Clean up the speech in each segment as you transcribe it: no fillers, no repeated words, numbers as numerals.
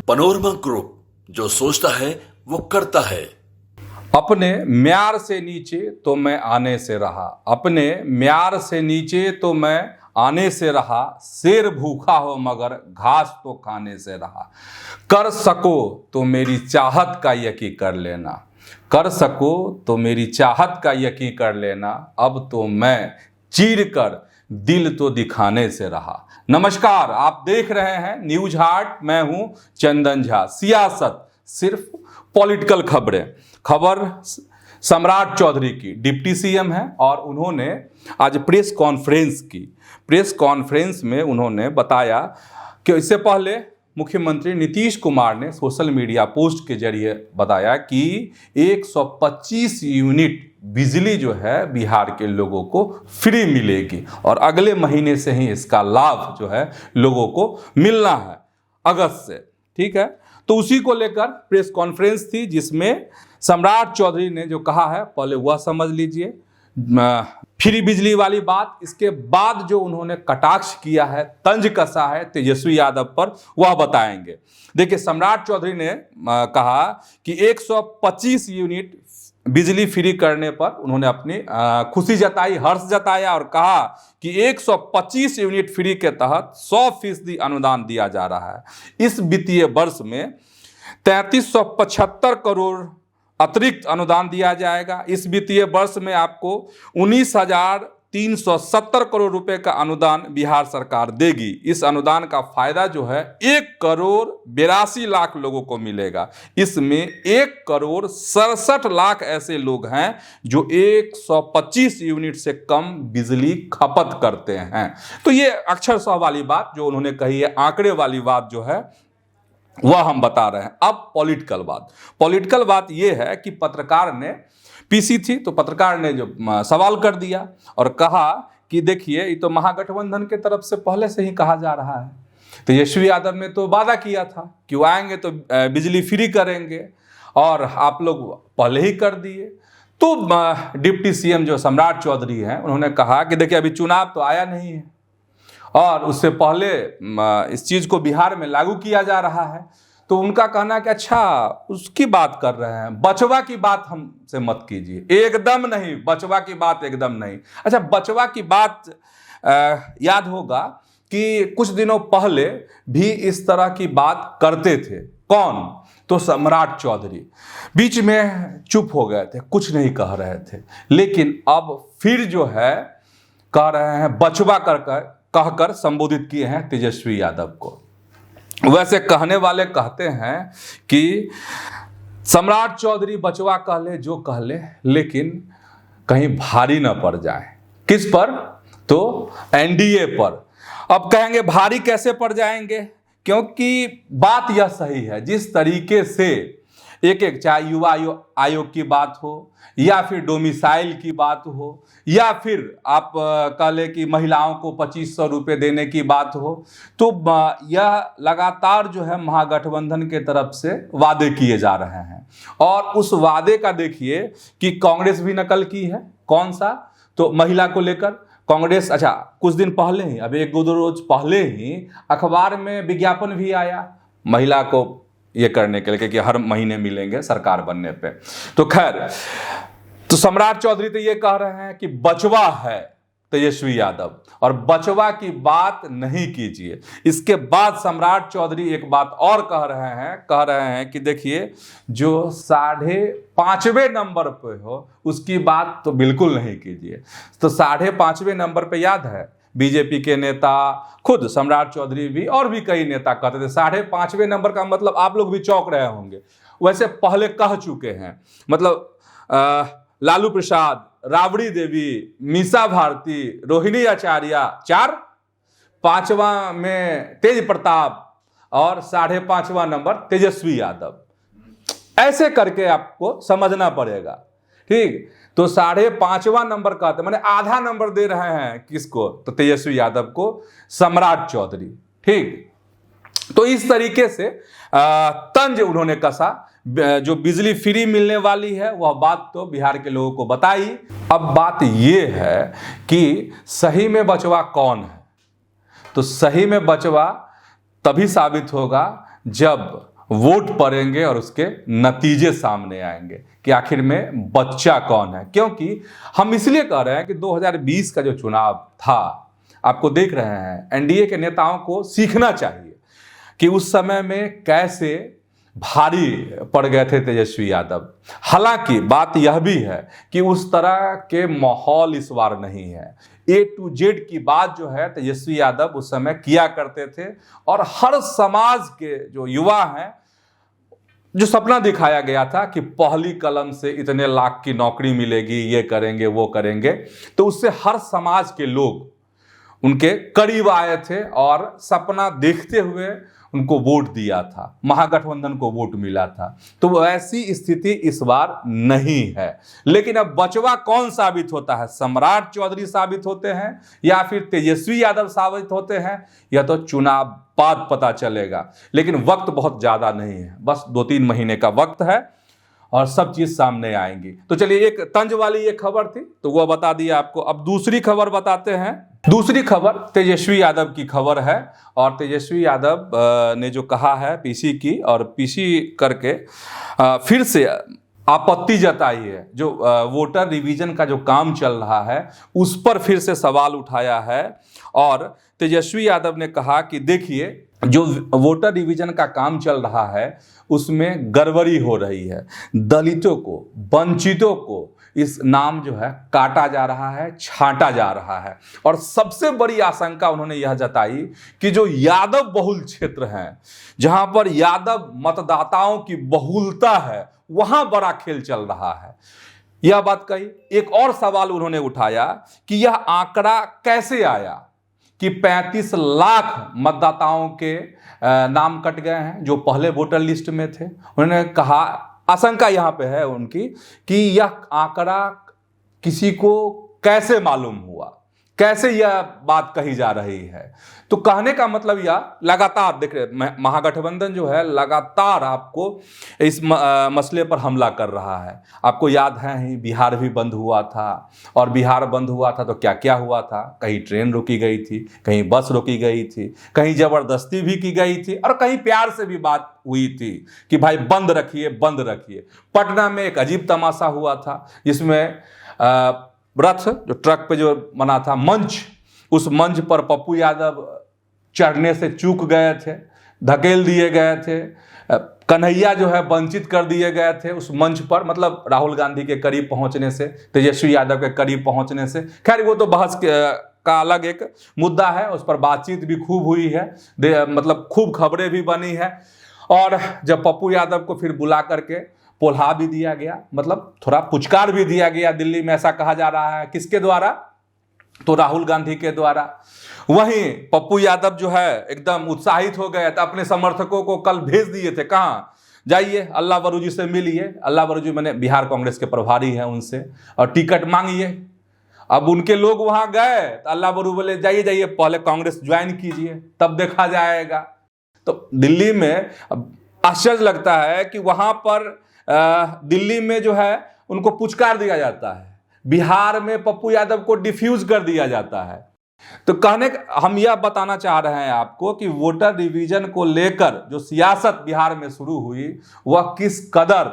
Panorama group, जो सोचता है वो करता है। अपने म्यार से नीचे तो मैं आने से रहा, अपने म्यार से नीचे तो मैं आने से रहा, शेर भूखा हो मगर घास तो खाने से रहा। कर सको तो मेरी चाहत का यकीन कर लेना, कर सको तो मेरी चाहत का यकीन कर लेना, अब तो मैं चीर कर दिल तो दिखाने से रहा। नमस्कार, आप देख रहे हैं न्यूज हार्ट, मैं हूं चंदन झा। सियासत सिर्फ पॉलिटिकल खबर सम्राट चौधरी की, डिप्टी सीएम हैं और उन्होंने आज प्रेस कॉन्फ्रेंस की। प्रेस कॉन्फ्रेंस में उन्होंने बताया कि इससे पहले मुख्यमंत्री नीतीश कुमार ने सोशल मीडिया पोस्ट के जरिए बताया कि 125 यूनिट बिजली जो है बिहार के लोगों को फ्री मिलेगी और अगले महीने से ही इसका लाभ जो है लोगों को मिलना है, अगस्त से। ठीक है, तो उसी को लेकर प्रेस कॉन्फ्रेंस थी जिसमें सम्राट चौधरी ने जो कहा है पहले वह समझ लीजिए, फ्री बिजली वाली बात। इसके बाद जो उन्होंने कटाक्ष किया है, तंज कसा है तेजस्वी यादव पर, वह बताएंगे। देखिए, सम्राट चौधरी ने कहा कि 125 यूनिट बिजली फ्री करने पर उन्होंने अपनी खुशी जताई, हर्ष जताया और कहा कि 125 यूनिट फ्री के तहत 100% अनुदान दिया जा रहा है। इस वित्तीय वर्ष में 3375 करोड़ अतिरिक्त अनुदान दिया जाएगा। इस वित्तीय वर्ष में आपको 19,370 करोड़ रुपए का अनुदान बिहार सरकार देगी। इस अनुदान का फायदा जो है 1,82,00,000 लोगों को मिलेगा। इसमें 1,67,00,000 ऐसे लोग हैं जो 125 यूनिट से कम बिजली खपत करते हैं। तो ये अक्षरशः वाली बात जो उन्होंने कही है, आंकड़े वाली बात जो है वह हम बता रहे हैं। अब पॉलिटिकल बात यह है कि पत्रकार ने पीसी थी, तो पत्रकार ने जो सवाल कर दिया और कहा कि देखिए, ये तो महागठबंधन के तरफ से पहले से ही कहा जा रहा है। तेजस्वी यादव ने तो वादा किया था कि वो आएंगे तो बिजली फ्री करेंगे और आप लोग पहले ही कर दिए। तो डिप्टी सीएम जो सम्राट चौधरी हैं उन्होंने कहा कि देखिए, अभी चुनाव तो आया नहीं है और उससे पहले इस चीज़ को बिहार में लागू किया जा रहा है। तो उनका कहना कि अच्छा, उसकी बात कर रहे हैं, बचवा की बात हमसे मत कीजिए, एकदम नहीं, बचवा की बात एकदम नहीं। अच्छा, बचवा की बात याद होगा कि कुछ दिनों पहले भी इस तरह की बात करते थे। कौन? तो सम्राट चौधरी बीच में चुप हो गए थे, कुछ नहीं कह रहे थे, लेकिन अब फिर जो है कह रहे हैं, बचवा कहकर संबोधित किए हैं तेजस्वी यादव को। वैसे कहने वाले कहते हैं कि सम्राट चौधरी बचवा कह ले जो कह ले, लेकिन कहीं भारी न पड़ जाए। किस पर? तो एनडीए पर। अब कहेंगे भारी कैसे पड़ जाएंगे, क्योंकि बात यह सही है, जिस तरीके से एक चाहे युवा आयोग की बात हो या फिर डोमिसाइल की बात हो या फिर आप कह लें कि महिलाओं को 2500 रुपये देने की बात हो, तो यह लगातार जो है महागठबंधन के तरफ से वादे किए जा रहे हैं। और उस वादे का देखिए कि कांग्रेस भी नकल की है। कौन सा? तो महिला को लेकर कांग्रेस, अच्छा, कुछ दिन पहले ही, अभी 1-2 रोज पहले ही अखबार में विज्ञापन भी आया महिला को ये करने के लिए कि हर महीने मिलेंगे सरकार बनने पे। तो खैर, तो सम्राट चौधरी तो ये कह रहे हैं कि बचवा है तेजस्वी यादव और बचवा की बात नहीं कीजिए। इसके बाद सम्राट चौधरी एक बात और कह रहे हैं कि देखिए, जो 5.5वें नंबर पे हो उसकी बात तो बिल्कुल नहीं कीजिए। तो 5.5वें नंबर पे याद है बीजेपी के नेता, खुद सम्राट चौधरी भी और भी कई नेता कहते थे 5.5वें नंबर का मतलब आप लोग भी चौंक रहे होंगे। वैसे पहले कह चुके हैं, मतलब लालू प्रसाद, राबड़ी देवी, मीसा भारती, रोहिणी आचार्य 4, 5वां में तेज प्रताप और 5.5वां नंबर तेजस्वी यादव। ऐसे करके आपको समझना पड़ेगा। ठीक, तो 5.5वां नंबर कहते, मैंने आधा नंबर दे रहे हैं किसको? तो तेजस्वी यादव को, सम्राट चौधरी। ठीक, तो इस तरीके से तंज उन्होंने कसा। जो बिजली फ्री मिलने वाली है वह बात तो बिहार के लोगों को बताई। अब बात यह है कि सही में बचवा कौन है। तो सही में बचवा तभी साबित होगा जब वोट पड़ेंगे और उसके नतीजे सामने आएंगे कि आखिर में बच्चा कौन है। क्योंकि हम इसलिए कह रहे हैं कि 2020 का जो चुनाव था, आपको देख रहे हैं, एनडीए के नेताओं को सीखना चाहिए कि उस समय में कैसे भारी पड़ गए थे तेजस्वी यादव। हालांकि बात यह भी है कि उस तरह के माहौल इस बार नहीं है। A to Z की बात जो है तेजस्वी यादव उस समय किया करते थे और हर समाज के जो युवा हैं, जो सपना दिखाया गया था कि पहली कलम से इतने लाख की नौकरी मिलेगी, ये करेंगे वो करेंगे, तो उससे हर समाज के लोग उनके करीब आए थे और सपना देखते हुए उनको वोट दिया था, महागठबंधन को वोट मिला था। तो ऐसी स्थिति इस बार नहीं है। लेकिन अब बचवा कौन साबित होता है, सम्राट चौधरी साबित होते हैं या फिर तेजस्वी यादव साबित होते हैं, यह तो चुनाव बाद पता चलेगा। लेकिन वक्त बहुत ज्यादा नहीं है, बस 2-3 महीने का वक्त है और सब चीज सामने आएंगी। तो चलिए, एक तंज वाली ये खबर थी तो वह बता दिया आपको। अब दूसरी खबर बताते हैं। दूसरी खबर तेजस्वी यादव की खबर है और तेजस्वी यादव ने जो कहा है पीसी की, और पीसी करके फिर से आपत्ति जताई है। जो वोटर रिवीजन का जो काम चल रहा है उस पर फिर से सवाल उठाया है और तेजस्वी यादव ने कहा कि देखिए, जो वोटर रिवीजन का काम चल रहा है उसमें गड़बड़ी हो रही है, दलितों को, वंचितों को इस नाम जो है काटा जा रहा है, छांटा जा रहा है। और सबसे बड़ी आशंका उन्होंने यह जताई कि जो यादव बहुल क्षेत्र हैं, जहां पर यादव मतदाताओं की बहुलता है, वहां बड़ा खेल चल रहा है। यह बात कही। एक और सवाल उन्होंने उठाया कि यह आंकड़ा कैसे आया कि 35 लाख मतदाताओं के नाम कट गए हैं जो पहले वोटर लिस्ट में थे। उन्होंने कहा, आशंका यहां पे है उनकी कि यह आंकड़ा किसी को कैसे मालूम हुआ, कैसे यह बात कही जा रही है। तो कहने का मतलब यह, लगातार देख रहे महागठबंधन जो है लगातार आपको इस मसले पर हमला कर रहा है। आपको याद है ही, बिहार भी बंद हुआ था और बिहार बंद हुआ था तो क्या क्या हुआ था, कहीं ट्रेन रोकी गई थी, कहीं बस रोकी गई थी, कहीं जबरदस्ती भी की गई थी और कहीं प्यार से भी बात हुई थी कि भाई बंद रखिए, बंद रखिए। पटना में एक अजीब तमाशा हुआ था जिसमें रथ जो ट्रक पे जो बना था मंच, उस मंच पर पप्पू यादव चढ़ने से चूक गए थे, धकेल दिए गए थे। कन्हैया जो है वंचित कर दिए गए थे उस मंच पर, मतलब राहुल गांधी के करीब पहुंचने से, तेजस्वी यादव के करीब पहुंचने से। खैर वो तो बहस का अलग एक मुद्दा है, उस पर बातचीत भी खूब हुई है, मतलब खूब खबरें भी बनी है। और जब पप्पू यादव को फिर बुला करके पोल्हा भी दिया गया, मतलब थोड़ा पुचकार भी दिया गया दिल्ली में, ऐसा कहा जा रहा है। किसके द्वारा? तो राहुल गांधी के द्वारा। वहीं पप्पू यादव जो है एकदम उत्साहित हो गए, तो अपने समर्थकों को कल भेज दिए थे, कहाँ, जाइए अल्लाह बरू जी से मिलिए। अल्लाह बरू जी मैंने बिहार कांग्रेस के प्रभारी हैं, उनसे और टिकट मांगिए। अब उनके लोग वहां गए तो अल्लाह बरू बोले जाइए जाइए पहले कांग्रेस ज्वाइन कीजिए तब देखा जाएगा। तो दिल्ली में आश्चर्य लगता है कि वहां पर दिल्ली में जो है उनको पुचकार दिया जाता है, बिहार में पप्पू यादव को डिफ्यूज कर दिया जाता है। तो कहने हम यह बताना चाह रहे हैं आपको कि वोटर रिवीजन को लेकर जो सियासत बिहार में शुरू हुई वह किस कदर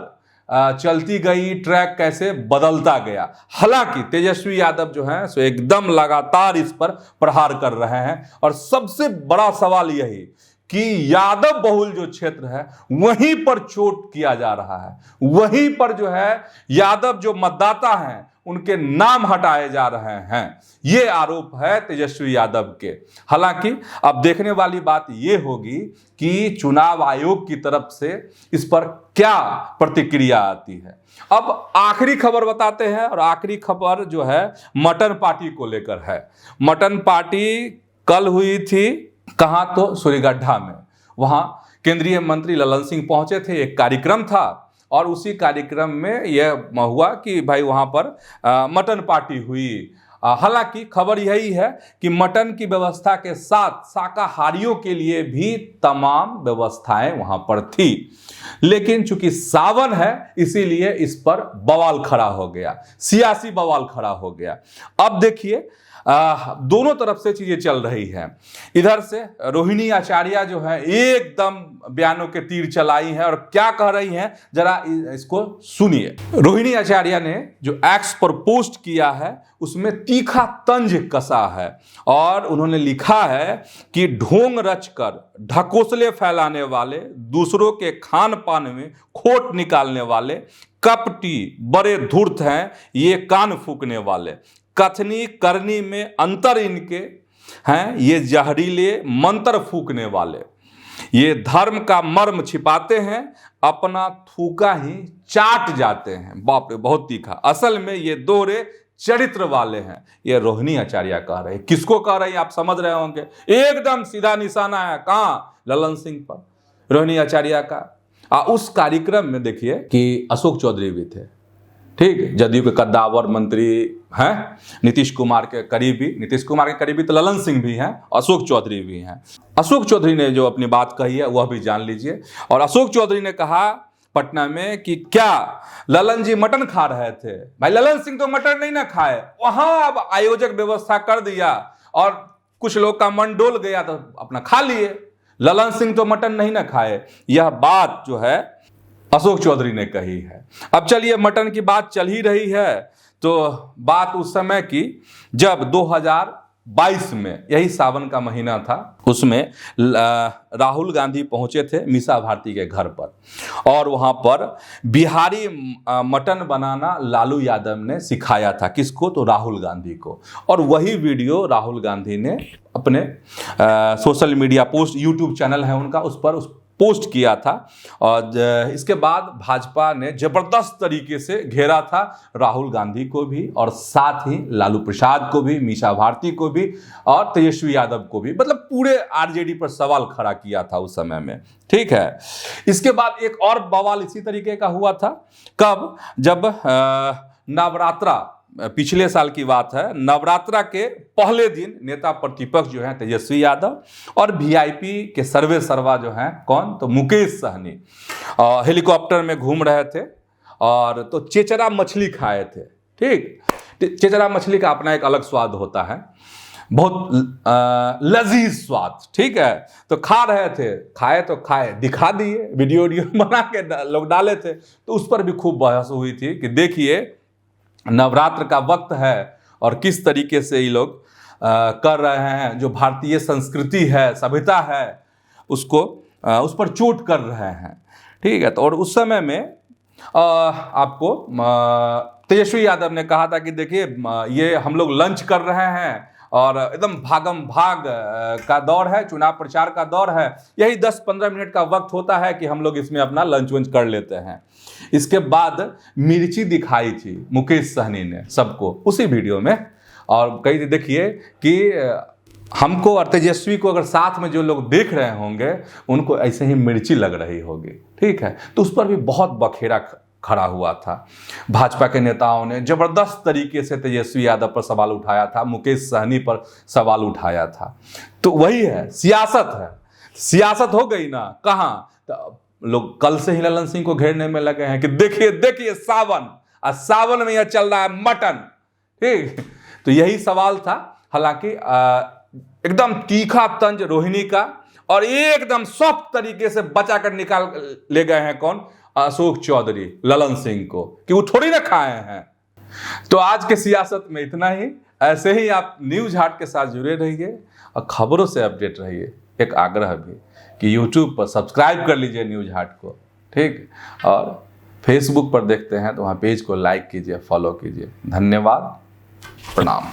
चलती गई, ट्रैक कैसे बदलता गया। हालांकि तेजस्वी यादव जो हैं सो एकदम लगातार इस पर प्रहार कर रहे हैं और सबसे बड़ा सवाल यही कि यादव बहुल जो क्षेत्र है वहीं पर चोट किया जा रहा है, वहीं पर जो है यादव जो मतदाता हैं उनके नाम हटाए जा रहे हैं। ये आरोप है तेजस्वी यादव के। हालांकि अब देखने वाली बात ये होगी कि चुनाव आयोग की तरफ से इस पर क्या प्रतिक्रिया आती है। अब आखिरी खबर बताते हैं और आखिरी खबर जो है मटन पार्टी को लेकर है। मटन पार्टी कल हुई थी कहां, तो सूर्यगड्ढा में। वहां केंद्रीय मंत्री ललन सिंह पहुंचे थे, एक कार्यक्रम था और उसी कार्यक्रम में यह हुआ कि भाई वहां पर मटन पार्टी हुई। हालांकि खबर यही है कि मटन की व्यवस्था के साथ शाकाहारियों के लिए भी तमाम व्यवस्थाएं वहां पर थी, लेकिन चूंकि सावन है इसीलिए इस पर बवाल खड़ा हो गया, सियासी बवाल खड़ा हो गया। अब देखिए दोनों तरफ से चीजें चल रही हैं। इधर से रोहिणी आचार्य जो है एकदम बयानों के तीर चलाई हैं और क्या कह रही हैं जरा इसको सुनिए। रोहिणी आचार्य ने जो एक्स पर पोस्ट किया है उसमें तीखा तंज कसा है और उन्होंने लिखा है कि ढोंग रचकर ढकोसले फैलाने वाले, दूसरों के खान पान में खोट निकालने वाले कपटी बड़े धूर्त हैं ये कान फूकने वाले, कथनी करनी में अंतर इनके हैं ये जहरीले मंत्र फूकने वाले, ये धर्म का मर्म छिपाते हैं अपना थूका ही चाट जाते हैं। बाप रे, बहुत तीखा। असल में ये दोहरे चरित्र वाले हैं। ये रोहिणी आचार्य कह रहे हैं। किसको कह रहे हैं आप समझ रहे होंगे, एकदम सीधा निशाना है कहाँ, ललन सिंह पर, रोहिणी आचार्य का। उस कार्यक्रम में देखिए कि अशोक चौधरी भी थे, ठीक, जदयू के कद्दावर मंत्री हैं, नीतीश कुमार के करीबी तो ललन सिंह भी हैं, अशोक चौधरी भी हैं। अशोक चौधरी ने जो अपनी बात कही है वह भी जान लीजिए। और अशोक चौधरी ने कहा पटना में कि क्या ललन जी मटन खा रहे थे। भाई ललन सिंह तो मटन नहीं ना खाए, वहां अब आयोजक व्यवस्था कर दिया और कुछ लोग का मन डोल गया तो अपना खा लिए, ललन सिंह तो मटन नहीं ना खाए। यह बात जो है अशोक चौधरी ने कही है। अब चलिए, मटन की बात चल ही रही है तो बात उस समय की जब 2022 में, यही सावन का महीना था, उसमें राहुल गांधी पहुंचे थे मीसा भारती के घर पर और वहां पर बिहारी मटन बनाना लालू यादव ने सिखाया था। किसको, तो राहुल गांधी को। और वही वीडियो राहुल गांधी ने अपने social media post, YouTube channel है उनका, उस पर पोस्ट किया था। और इसके बाद भाजपा ने जबरदस्त तरीके से घेरा था राहुल गांधी को भी और साथ ही लालू प्रसाद को भी, मीसा भारती को भी और तेजस्वी यादव को भी, मतलब पूरे आरजेडी पर सवाल खड़ा किया था उस समय में, ठीक है। इसके बाद एक और बवाल इसी तरीके का हुआ था, कब, जब नवरात्रा, पिछले साल की बात है, नवरात्रा के पहले दिन नेता प्रतिपक्ष जो हैं तेजस्वी यादव और वीआईपी के सर्वे सर्वा जो हैं कौन, तो मुकेश सहनी हेलीकॉप्टर में घूम रहे थे और तो चेचरा मछली खाए थे, ठीक। चेचरा मछली का अपना एक अलग स्वाद होता है, बहुत लजीज स्वाद, ठीक है। तो खा रहे थे, खाए दिखा दिए, वीडियो बना के लोग डाले थे, तो उस पर भी खूब बहस हुई थी कि देखिए नवरात्र का वक्त है और किस तरीके से ये लोग कर रहे हैं, जो भारतीय संस्कृति है, सभ्यता है, उसको उस पर चोट कर रहे हैं, ठीक है। तो और उस समय में आपको तेजस्वी यादव ने कहा था कि देखिए ये हम लोग लंच कर रहे हैं और एकदम भागम भाग का दौर है, चुनाव प्रचार का दौर है, यही 10-15 मिनट का वक्त होता है कि हम लोग इसमें अपना लंच वंच कर लेते हैं। इसके बाद मिर्ची दिखाई थी मुकेश सहनी ने सबको उसी वीडियो में और कही थी देखिए कि हमको और तेजस्वी को अगर साथ में जो लोग देख रहे होंगे उनको ऐसे ही मिर्ची लग रही होगी, ठीक है। तो उस पर भी बहुत बखेड़ा खड़ा हुआ था। भाजपा के नेताओं ने जबरदस्त तरीके से तेजस्वी यादव पर सवाल उठाया था, मुकेश सहनी पर सवाल उठाया था। तो वही है, सियासत है, सियासत हो गई ना। कहाँ, तो लोग कल से ही ललन सिंह को घेरने में लगे हैं कि देखिए सावन में यह चल रहा है मटन, ठीक। तो यही सवाल था। हालांकि एकदम तीखा तंज रोहिणी का और एकदम सॉफ्ट तरीके से बचा कर निकाल ले गए हैं कौन, अशोक चौधरी ललन सिंह को, कि वो थोड़ी ना खाए हैं। तो आज के सियासत में इतना ही। ऐसे ही आप न्यूज हाट के साथ जुड़े रहिए और खबरों से अपडेट रहिए। एक आग्रह भी कि यूट्यूब पर सब्सक्राइब कर लीजिए न्यूज हाट को, ठीक। और फेसबुक पर देखते हैं तो वहाँ पेज को लाइक कीजिए, फॉलो कीजिए। धन्यवाद, प्रणाम।